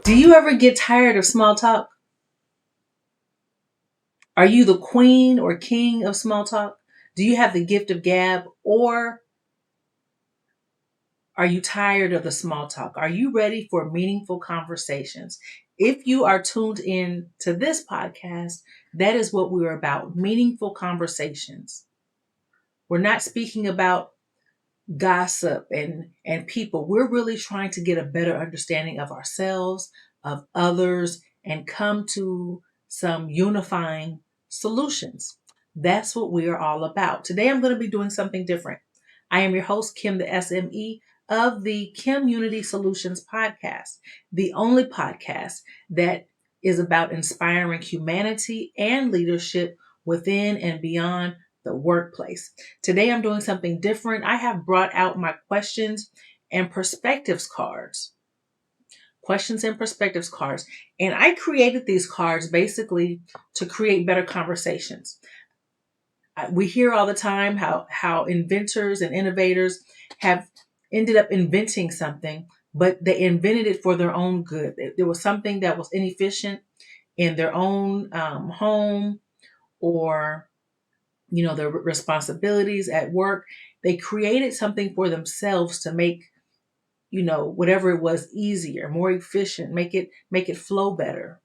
Do you ever get tired of small talk? Are you the queen or king of small talk? Do you have the gift of gab, or are you tired of the small talk? Are you ready for meaningful conversations? If you are tuned in to this podcast, that is what we're about, meaningful conversations. We're not speaking about gossip and people. We're really trying to get a better understanding of ourselves, of others, and come to some unifying solutions. That's what we are all about. Today I'm going to be doing something different. I am your host, Kim, the SME of the KimUnity Soulutions podcast, the only podcast that is about inspiring humanity and leadership within and beyond the workplace. Today I'm doing something different. I have brought out my questions and perspectives cards. Questions and perspectives cards. And I created these cards basically to create better conversations. We hear all the time how inventors and innovators have ended up inventing something, but they invented it for their own good. There was something that was inefficient in their own home, or their responsibilities at work. They created something for themselves to make, whatever it was, easier, more efficient, make it flow better.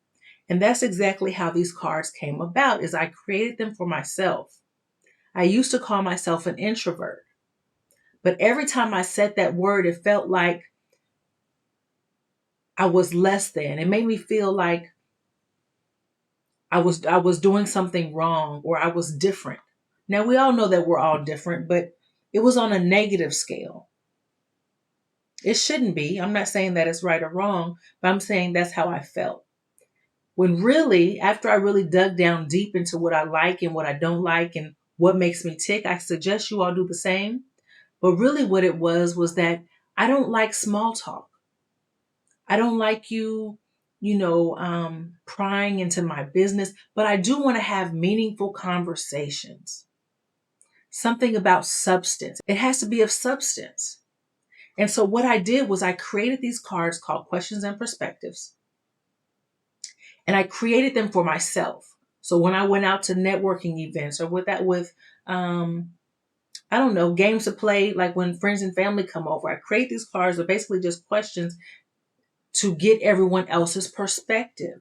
And that's exactly how these cards came about. Is I created them for myself. I used to call myself an introvert, but every time I said that word, it felt like I was less than. It made me feel like I was doing something wrong, or I was different. Now we all know that we're all different, but it was on a negative scale. It shouldn't be. I'm not saying that it's right or wrong, but I'm saying that's how I felt. When really, after I really dug down deep into what I like and what I don't like and what makes me tick, I suggest you all do the same. But really what it was that I don't like small talk. I don't like you, prying into my business, but I do want to have meaningful conversations. Something about substance. It has to be of substance. And so what I did was I created these cards called questions and perspectives. And I created them for myself. So when I went out to networking events, or with I don't know, games to play, like when friends and family come over, I create these cards that are basically just questions to get everyone else's perspective,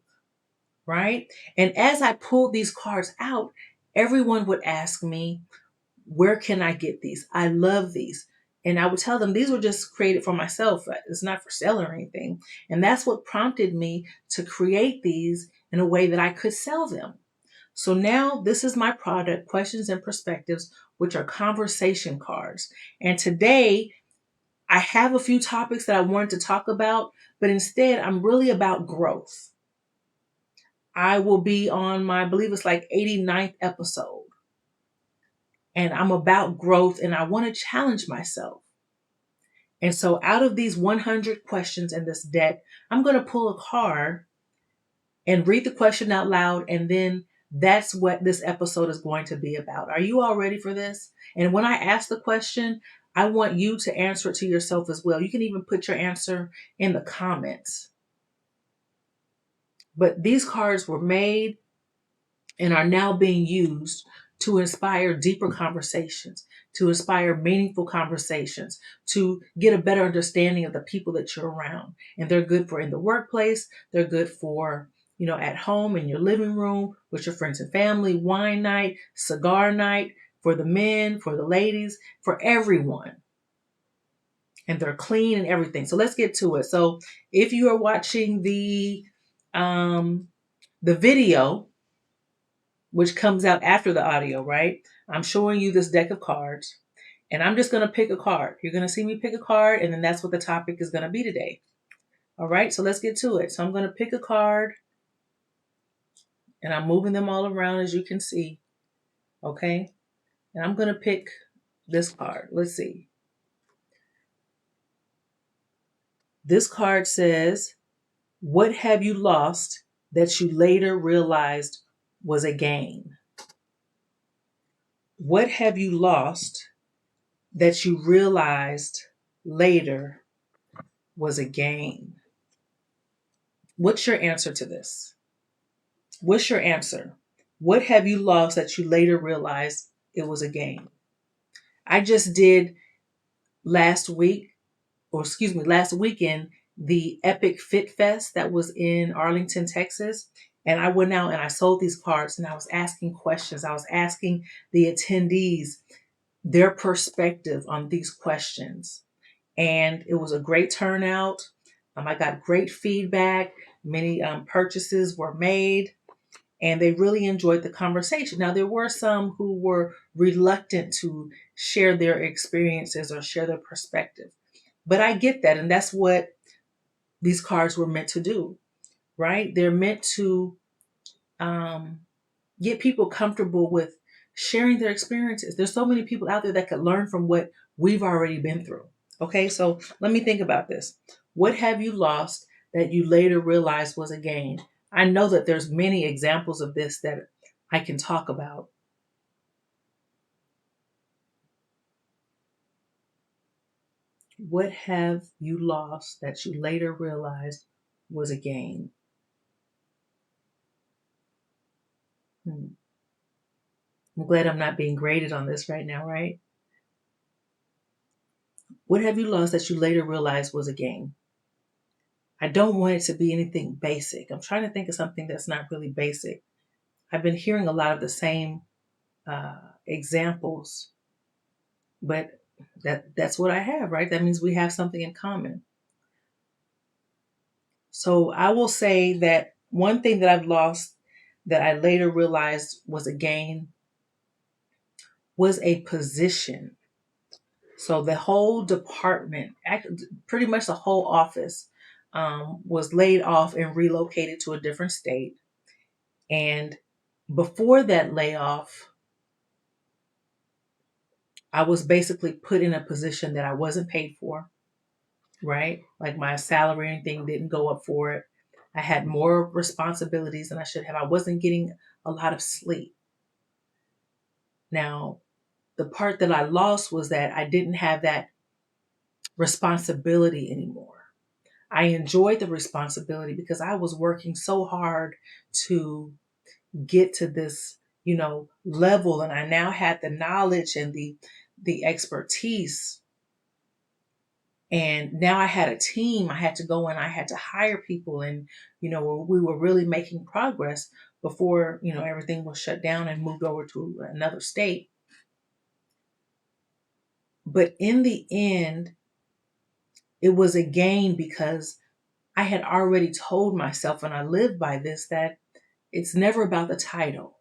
right? And as I pulled these cards out, everyone would ask me, where can I get these? I love these. And I would tell them these were just created for myself. It's not for sale or anything. And that's what prompted me to create these in a way that I could sell them. So now this is my product, Questions and Perspectives, which are conversation cards. And today I have a few topics that I wanted to talk about, but instead I'm really about growth. I will be on my, I believe it's like 89th episode. And I'm about growth, and I want to challenge myself. And so out of these 100 questions in this deck, I'm going to pull a card and read the question out loud. And then that's what this episode is going to be about. Are you all ready for this? And when I ask the question, I want you to answer it to yourself as well. You can even put your answer in the comments. But these cards were made and are now being used to inspire deeper conversations, to inspire meaningful conversations, to get a better understanding of the people that you're around. And they're good for in the workplace. They're good for, at home, in your living room, with your friends and family, wine night, cigar night, for the men, for the ladies, for everyone. And they're clean and everything. So let's get to it. So if you are watching the video, which comes out after the audio, right? I'm showing you this deck of cards, and I'm just going to pick a card. You're going to see me pick a card, and then that's what the topic is going to be today. All right, so let's get to it. So I'm going to pick a card, and I'm moving them all around, as you can see. Okay, and I'm going to pick this card. Let's see. This card says, what have you lost that you later realized was a gain? What have you lost that you realized later was a gain? What's your answer to this? What's your answer? What have you lost that you later realized it was a gain? I just did last week, or excuse me, last weekend, the Epic Fit Fest that was in Arlington, Texas. And I went out and I sold these cards and I was asking questions. I was asking the attendees their perspective on these questions. And it was a great turnout. I got great feedback. Many purchases were made and they really enjoyed the conversation. Now, there were some who were reluctant to share their experiences or share their perspective. But I get that. And that's what these cards were meant to do, right? They're meant to um, get people comfortable with sharing their experiences. There's so many people out there that could learn from what we've already been through. Okay, so let me think about this. What have you lost that you later realized was a gain? I know that there's many examples of this that I can talk about. What have you lost that you later realized was a gain? Hmm. I'm glad I'm not being graded on this right now, right? What have you lost that you later realized was a gain? I don't want it to be anything basic. I'm trying to think of something that's not really basic. I've been hearing a lot of the same examples, but that's what I have, right? That means we have something in common. So I will say that one thing that I've lost that I later realized was a gain was a position. So the whole department, pretty much the whole office, was laid off and relocated to a different state. And before that layoff, I was basically put in a position that I wasn't paid for, right? Like my salary and thing didn't go up for it. I had more responsibilities than I should have. I wasn't getting a lot of sleep. Now, the part that I lost was that I didn't have that responsibility anymore. I enjoyed the responsibility because I was working so hard to get to this, level, and I now had the knowledge and the expertise. And now I had a team. I had to go and I had to hire people, and we were really making progress before everything was shut down and moved over to another state. But in the end, it was a gain because I had already told myself, and I live by this, that it's never about the title,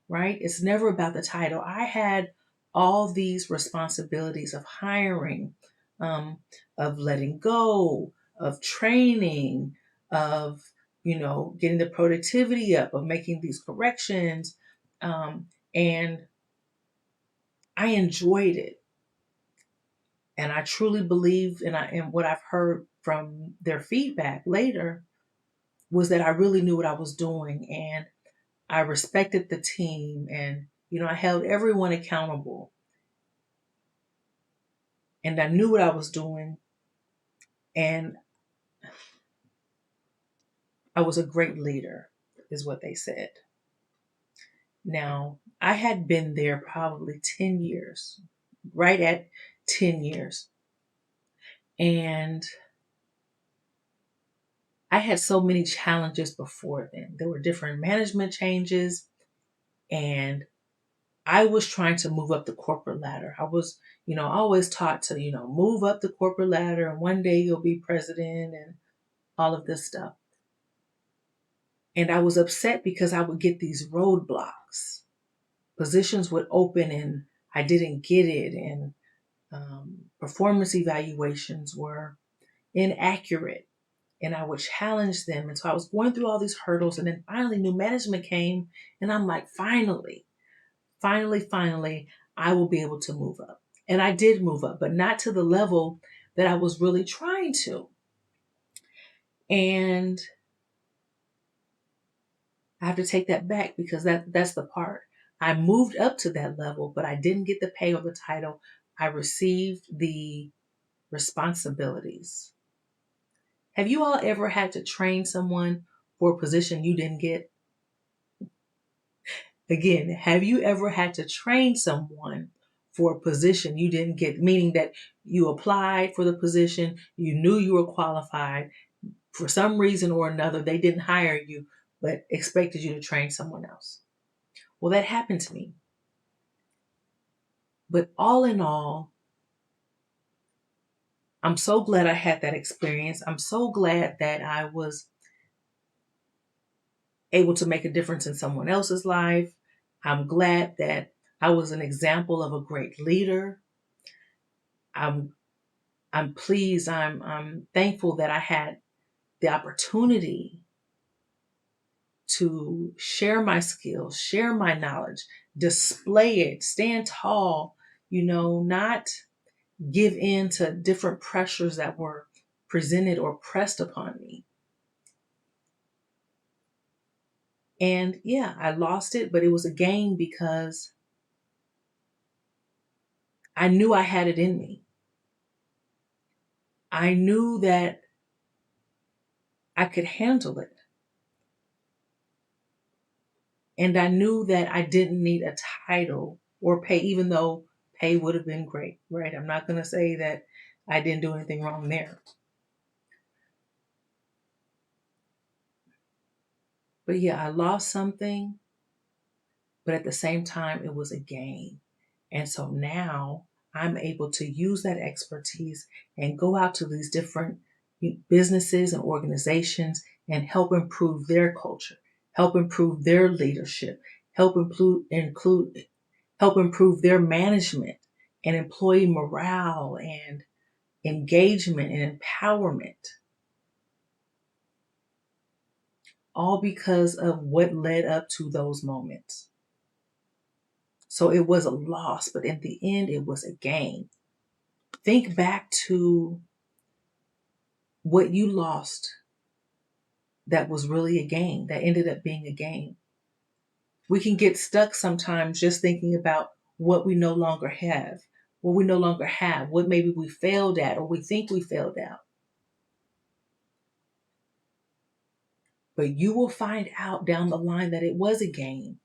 right? It's never about the title. I had all these responsibilities of hiring, um, of letting go, of training, of, getting the productivity up, of making these corrections. And I enjoyed it. And I truly believe, and what I've heard from their feedback later was that I really knew what I was doing. And I respected the team, and I held everyone accountable, and I knew what I was doing, and I was a great leader, is what they said. Now, I had been there probably 10 years, right at 10 years. And I had so many challenges before then. There were different management changes, and I was trying to move up the corporate ladder. I was, always taught to, move up the corporate ladder and one day you'll be president and all of this stuff. And I was upset because I would get these roadblocks. Positions would open and I didn't get it. And performance evaluations were inaccurate. And I would challenge them. And so I was going through all these hurdles. And then finally, new management came. And I'm like, finally, I will be able to move up. And I did move up, but not to the level that I was really trying to. And I have to take that back because that's the part. I moved up to that level, but I didn't get the pay or the title. I received the responsibilities. Have you all ever had to train someone for a position you didn't get? Again, have you ever had to train someone for a position you didn't get? Meaning that you applied for the position, you knew you were qualified. For some reason or another, they didn't hire you, but expected you to train someone else. Well, that happened to me. But all in all, I'm so glad I had that experience. I'm so glad that I was able to make a difference in someone else's life. I'm glad that I was an example of a great leader. I'm I'm pleased, I'm thankful that I had the opportunity to share my skills, share my knowledge, display it, stand tall, not give in to different pressures that were presented or pressed upon me. And yeah, I lost it, but it was a gain because I knew I had it in me. I knew that I could handle it. And I knew that I didn't need a title or pay, even though pay would have been great, right? I'm not going to say that I didn't do anything wrong there. But yeah, I lost something, but at the same time, it was a gain. And so now I'm able to use that expertise and go out to these different businesses and organizations and help improve their culture, help improve their leadership, help improve their management and employee morale and engagement and empowerment, all because of what led up to those moments. So it was a loss, but in the end, it was a gain. Think back to what you lost that was really a gain, that ended up being a gain. We can get stuck sometimes just thinking about what we no longer have, what maybe we failed at or we think we failed at. But you will find out down the line that it was a gain.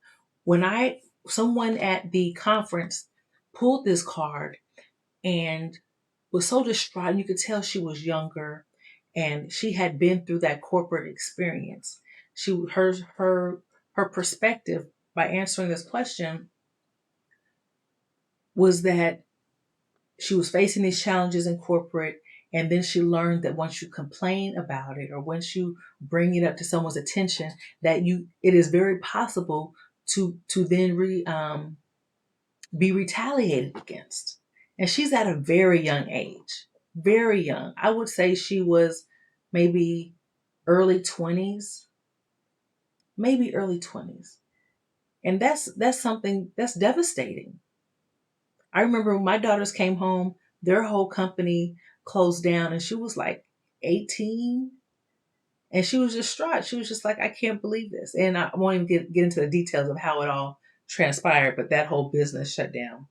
Someone at the conference pulled this card and was so distraught, and you could tell she was younger and she had been through that corporate experience. Her perspective by answering this question was that she was facing these challenges in corporate, and then she learned that once you complain about it or once you bring it up to someone's attention, that it is very possible to then be retaliated against. And she's at a very young age, very young. I would say she was maybe early 20s, maybe early 20s. And that's something that's devastating. I remember when my daughters came home, their whole company closed down and she was like 18 and she was distraught. She was just like, I can't believe this. And I won't even get into the details of how it all transpired, but that whole business shut down.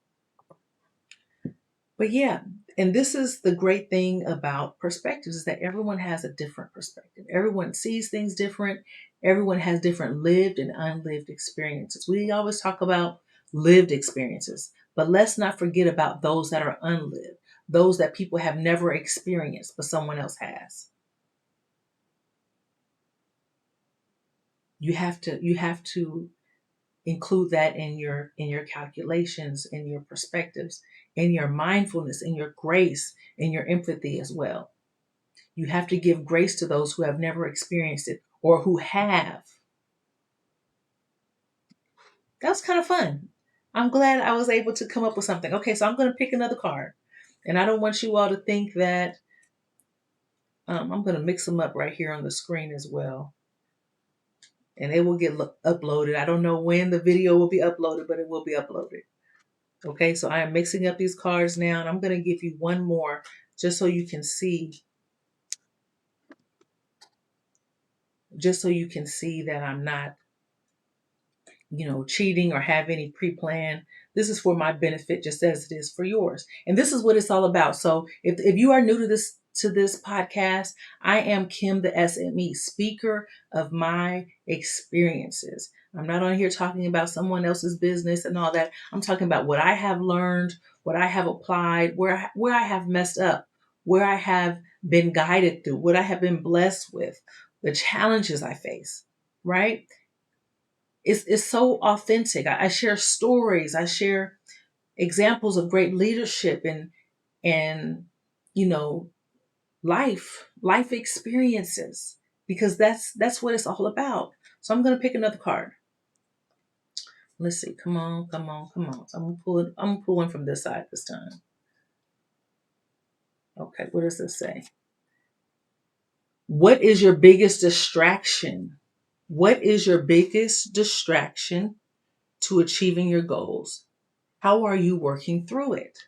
But yeah, and this is the great thing about perspectives is that everyone has a different perspective. Everyone sees things different. Everyone has different lived and unlived experiences. We always talk about lived experiences, but let's not forget about those that are unlived, those that people have never experienced, but someone else has. You have to include that in your calculations, in your perspectives, in your mindfulness, in your grace, in your empathy as well. You have to give grace to those who have never experienced it or who have. That was kind of fun. I'm glad I was able to come up with something. Okay, so I'm going to pick another card. And I don't want you all to think that I'm going to mix them up right here on the screen as well. And it will get uploaded. I don't know when the video will be uploaded, but it will be uploaded. Okay, so I am mixing up these cards now, and I'm going to give you one more just so you can see, that I'm not, cheating or have any pre-plan. This is for my benefit just as it is for yours. And this is what it's all about. So if you are new to this to this podcast. I am Kim, the SME, speaker of my experiences. I'm not on here talking about someone else's business and all that. I'm talking about what I have learned, what I have applied, where I have messed up, where I have been guided through, what I have been blessed with, the challenges I face, right? It's so authentic. I share stories. I share examples of great leadership and you know life experiences, because that's what it's all about. So I'm going to pick another card. Let's see. Come on, come on, come on. So I'm pulling from this side this time. Okay, what does this say? What is your biggest distraction? What is your biggest distraction to achieving your goals? How are you working through it?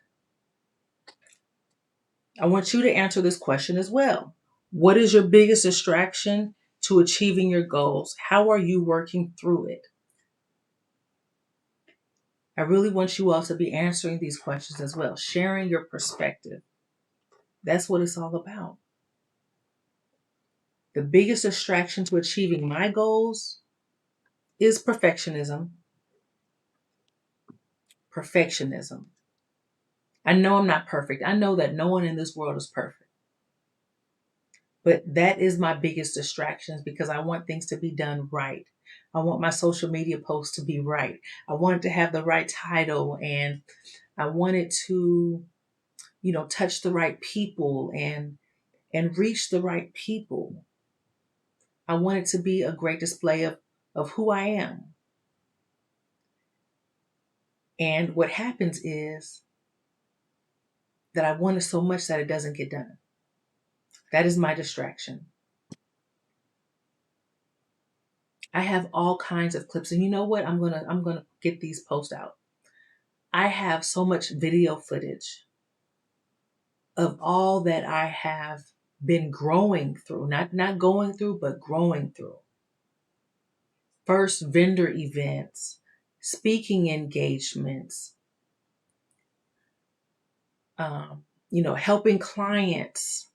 I want you to answer this question as well. What is your biggest distraction to achieving your goals? How are you working through it? I really want you all to be answering these questions as well, sharing your perspective. That's what it's all about. The biggest distraction to achieving my goals is perfectionism. Perfectionism. I know I'm not perfect. I know that no one in this world is perfect. But that is my biggest distractions, because I want things to be done right. I want my social media posts to be right. I want it to have the right title, and I want it to, touch the right people and reach the right people. I want it to be a great display of who I am. And what happens is that I want it so much that it doesn't get done. That is my distraction. I have all kinds of clips, and you know what? I'm gonna get these posts out. I have so much video footage of all that I have been growing through, not going through, but growing through. First vendor events, speaking engagements, helping clients.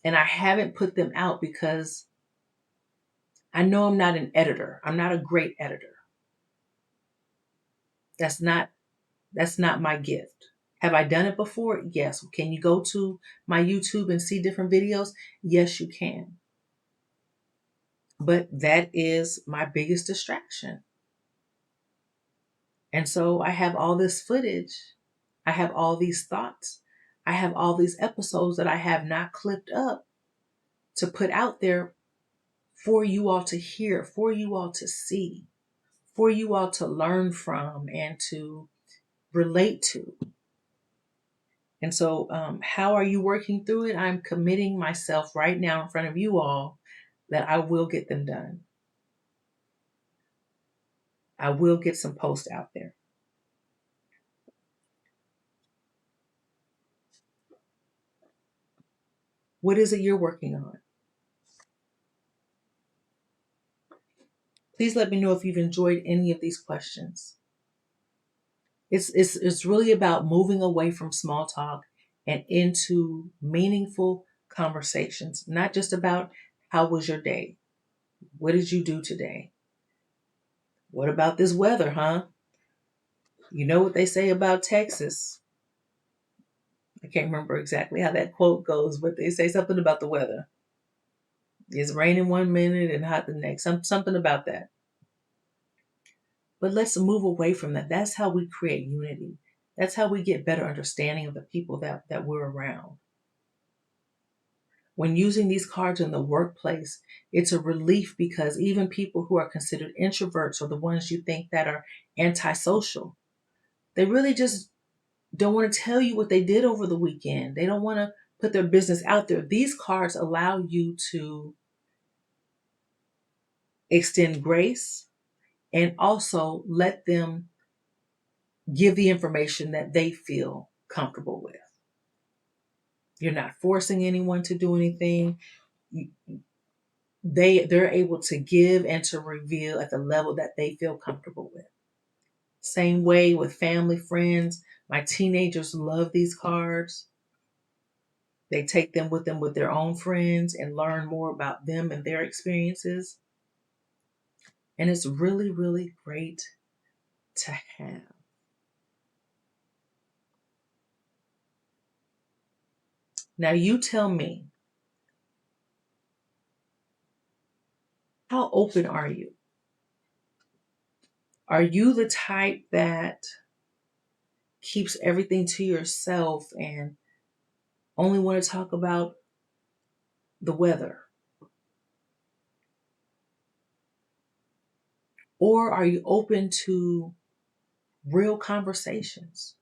And I haven't put them out because I know I'm not an editor. I'm not a great editor. That's not my gift. Have I done it before? Yes. Can you go to my YouTube and see different videos? Yes, you can. But that is my biggest distraction. And so I have all this footage. I have all these thoughts. I have all these episodes that I have not clipped up to put out there for you all to hear, for you all to see, for you all to learn from and to relate to. And so, how are you working through it? I'm committing myself right now in front of you all that I will get them done. I will get some posts out there. What is it you're working on? Please let me know if you've enjoyed any of these questions. It's really about moving away from small talk and into meaningful conversations, not just about how was your day? What did you do today? What about this weather, huh? You know what they say about Texas? I can't remember exactly how that quote goes, but they say something about the weather. It's raining one minute and hot the next. Something about that. But let's move away from that. That's how we create unity. That's how we get better understanding of the people that we're around. When using these cards in the workplace, it's a relief, because even people who are considered introverts, or the ones you think that are antisocial, they really just don't want to tell you what they did over the weekend. They don't want to put their business out there. These cards allow you to extend grace and also let them give the information that they feel comfortable with. You're not forcing anyone to do anything. They're able to give and to reveal at the level that they feel comfortable with. Same way with family, friends. My teenagers love these cards. They take them with their own friends and learn more about them and their experiences. And it's really, really great to have. Now, you tell me, how open are you? Are you the type that keeps everything to yourself and only want to talk about the weather? Or are you open to real conversations,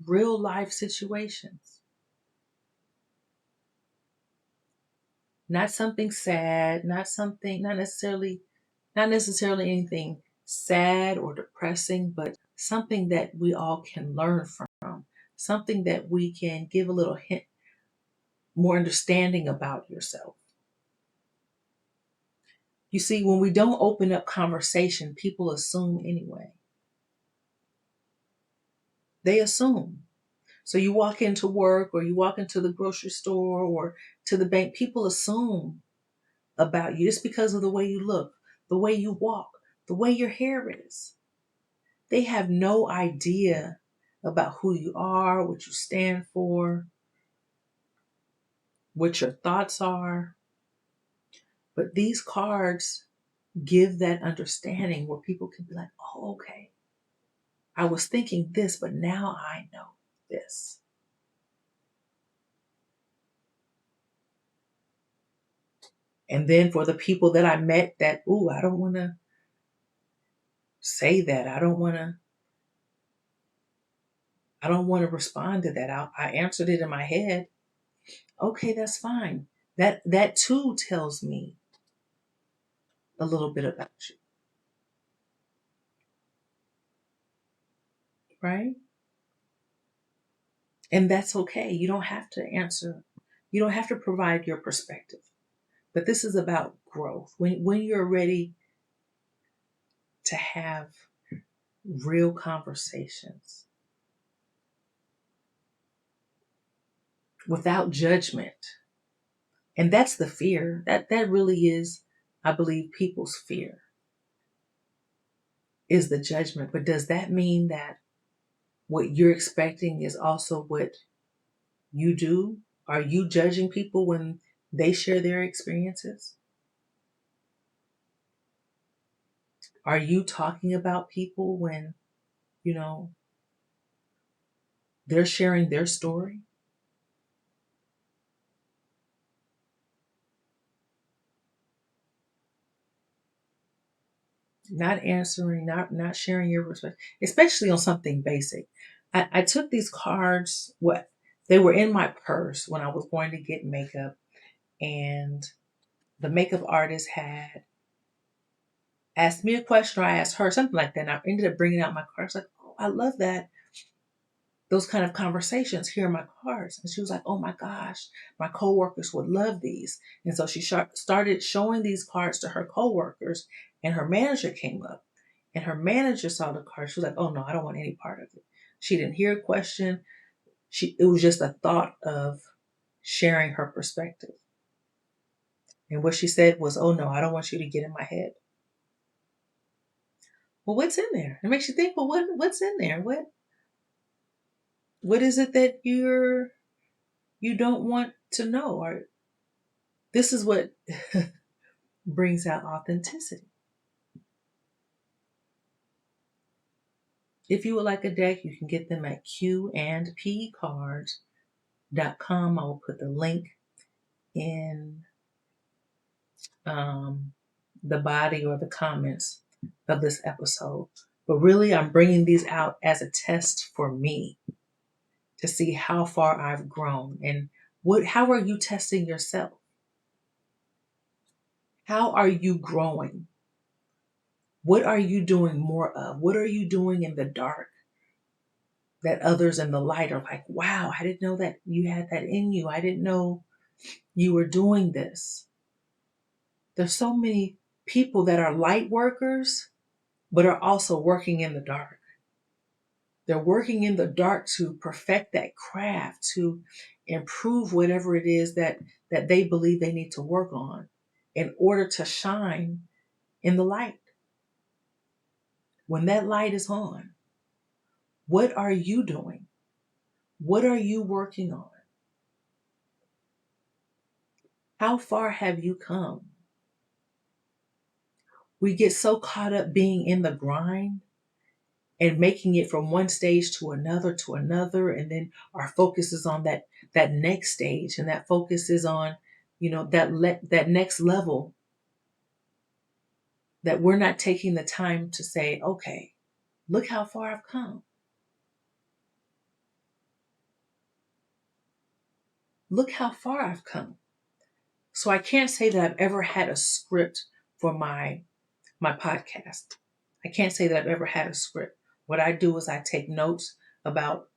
real life situations? Not something sad, not necessarily anything sad or depressing, but something that we all can learn from, something that we can give a little hint, more understanding about yourself. You see, when we don't open up conversation, people assume anyway. They assume. So you walk into work or you walk into the grocery store or to the bank, people assume about you just because of the way you look, the way you walk, the way your hair is. They have no idea about who you are, what you stand for, what your thoughts are. But these cards give that understanding where people can be like, oh, okay, I was thinking this, but now I know this. And then for the people that I met that, I don't want to say that. I don't want to respond to that. I answered it in my head. Okay, that's fine. That too tells me a little bit about you, right? And that's okay. You don't have to answer. You don't have to provide your perspective. But this is about growth. When you're ready to have real conversations without judgment. And that's the fear. That really is, I believe, people's fear is the judgment. But does that mean that what you're expecting is also what you do? Are you judging people when they share their experiences? Are you talking about people when, you know, they're sharing their story? Not answering, not sharing your perspective, especially on something basic. I took these cards, they were in my purse when I was going to get makeup, and the makeup artist had asked me a question, or I asked her something like that. And I ended up bringing out my cards, like, oh, I love that. Those kind of conversations, here are my cards. And she was like, oh my gosh, my coworkers would love these. And so she started showing these cards to her coworkers, and her manager came up, and her manager saw the card. She was like, oh no, I don't want any part of it. She didn't hear a question. It was just a thought of sharing her perspective. And what she said was, oh no, I don't want you to get in my head. Well, what's in there? It makes you think, well, what's in there? What is it that you don't want to know? Or this is what brings out authenticity. If you would like a deck, you can get them at qandpcards.com. I will put the link in the body or the comments of this episode. But really, I'm bringing these out as a test for me to see how far I've grown. And how are you testing yourself? How are you growing? What are you doing more of? What are you doing in the dark that others in the light are like, wow, I didn't know that you had that in you. I didn't know you were doing this. There's so many people that are light workers, but are also working in the dark. They're working in the dark to perfect that craft, to improve whatever it is that they believe they need to work on in order to shine in the light. When that light is on, what are you doing? What are you working on? How far have you come? We get so caught up being in the grind and making it from one stage to another, and then our focus is on that next stage, and that focus is on, that next level, that we're not taking the time to say, okay, look how far I've come. Look how far I've come. So I can't say that I've ever had a script for my podcast. I can't say that I've ever had a script. What I do is I take notes about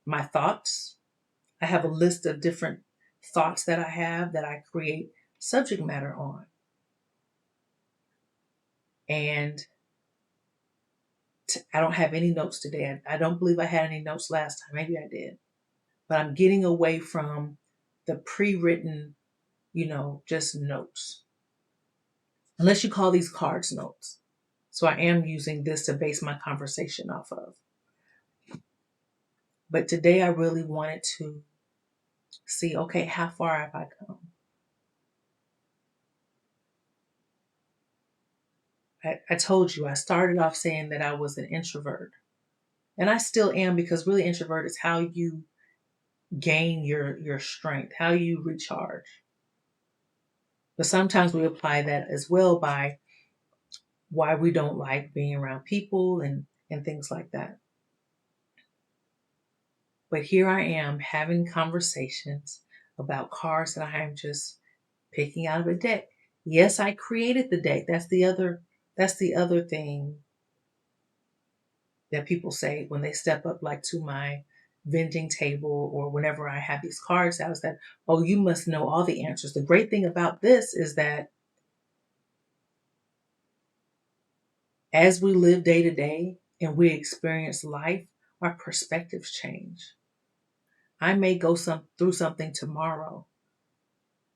my thoughts. I have a list of different thoughts that I have that I create subject matter on. And I don't have any notes today. I don't believe I had any notes last time. Maybe I did. But I'm getting away from the pre-written, just notes. Unless you call these cards notes. So I am using this to base my conversation off of. But today I really wanted to see, okay, how far have I come? I told you, I started off saying that I was an introvert. And I still am, because really introvert is how you gain your strength, how you recharge. But sometimes we apply that as well by why we don't like being around people and things like that. But here I am having conversations about cards that I am just picking out of a deck. Yes, I created the deck. That's the other thing that people say when they step up, like to my vending table or whenever I have these cards out, is that, oh, you must know all the answers. The great thing about this is that as we live day to day and we experience life, our perspectives change. I may go through something tomorrow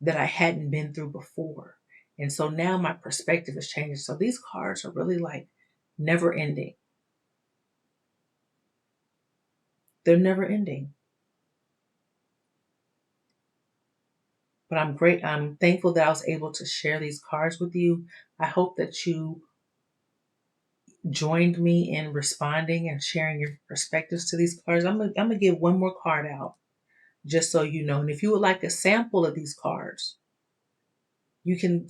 that I hadn't been through before. And so now my perspective is changing. So these cards are really like never ending. They're never ending. But I'm thankful that I was able to share these cards with you. I hope that you joined me in responding and sharing your perspectives to these cards. I'm gonna give one more card out just so you know. And if you would like a sample of these cards, you can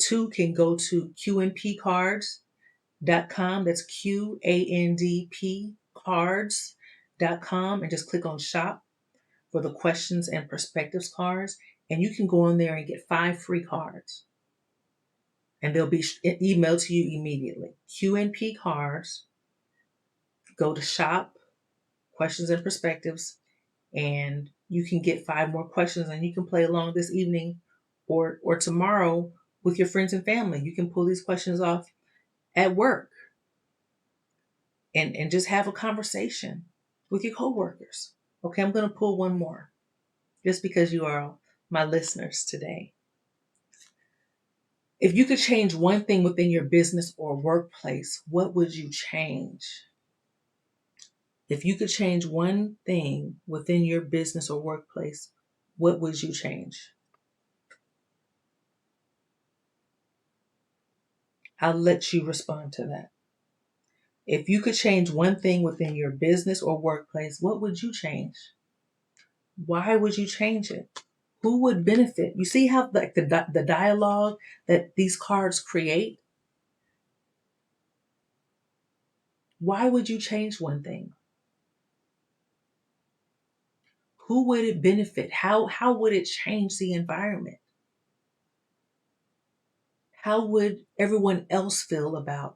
go to qandpcards.com. That's QANDP cards.com, and just click on shop for the questions and perspectives cards. And you can go in there and get 5 free cards. And they'll be emailed to you immediately. QNP cards, go to shop, questions and perspectives, and you can get 5 more questions, and you can play along this evening or tomorrow with your friends and family. You can pull these questions off at work and just have a conversation with your coworkers. Okay, I'm going to pull one more just because you are my listeners today. If you could change one thing within your business or workplace, what would you change? If you could change one thing within your business or workplace, what would you change? I'll let you respond to that. If you could change one thing within your business or workplace, what would you change? Why would you change it? Who would benefit? You see how the dialogue that these cards create? Why would you change one thing? Who would it benefit? How would it change the environment? How would everyone else feel about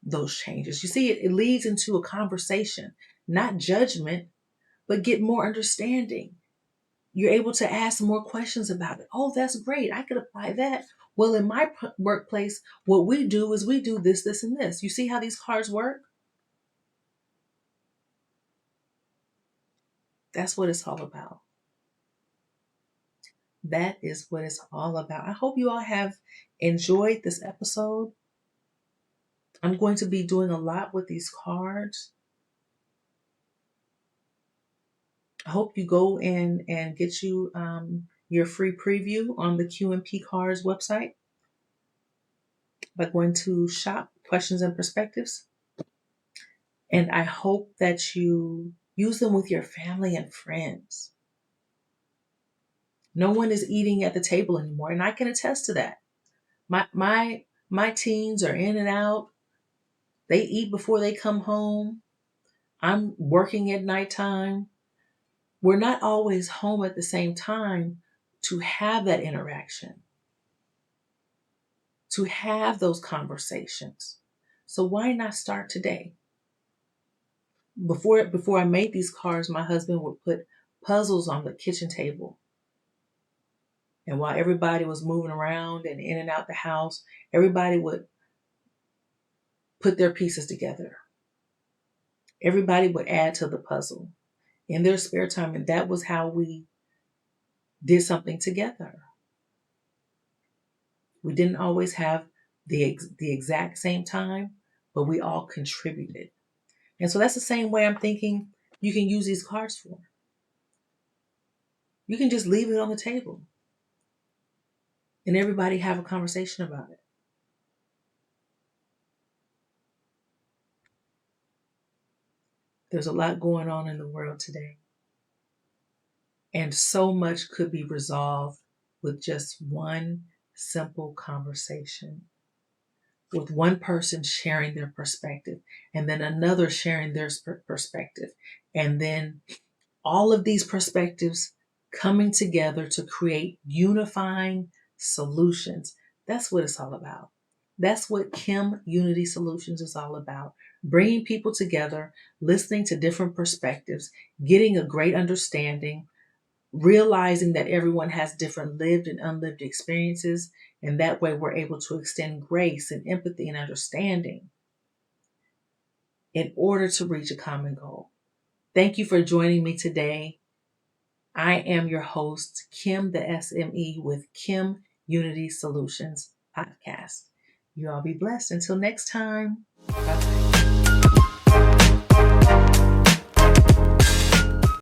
those changes? You see, it leads into a conversation, not judgment, but get more understanding. You're able to ask more questions about it. Oh, that's great. I could apply that. Well, in my workplace, what we do is we do this, this, and this. You see how these cards work? That's what it's all about. That is what it's all about. I hope you all have enjoyed this episode. I'm going to be doing a lot with these cards. I hope you go in and get you your free preview on the QMP Cards website by going to shop questions and perspectives. And I hope that you use them with your family and friends. No one is eating at the table anymore, and I can attest to that. My teens are in and out. They eat before they come home. I'm working at nighttime. We're not always home at the same time to have that interaction, to have those conversations. So why not start today? Before I made these cards, my husband would put puzzles on the kitchen table. And while everybody was moving around and in and out the house, everybody would put their pieces together. Everybody would add to the puzzle in their spare time. And that was how we did something together. We didn't always have the exact same time, but we all contributed. And so that's the same way I'm thinking you can use these cards for. You can just leave it on the table and everybody have a conversation about it. There's a lot going on in the world today. And so much could be resolved with just one simple conversation, with one person sharing their perspective and then another sharing their perspective. And then all of these perspectives coming together to create unifying solutions. That's what it's all about. That's what KimUnity Soulutions is all about. Bringing people together, listening to different perspectives, getting a great understanding, realizing that everyone has different lived and unlived experiences. And that way we're able to extend grace and empathy and understanding in order to reach a common goal. Thank you for joining me today. I am your host, Kim the SME with KimUnity Soulutions podcast. You all be blessed. Until next time. Bye-bye.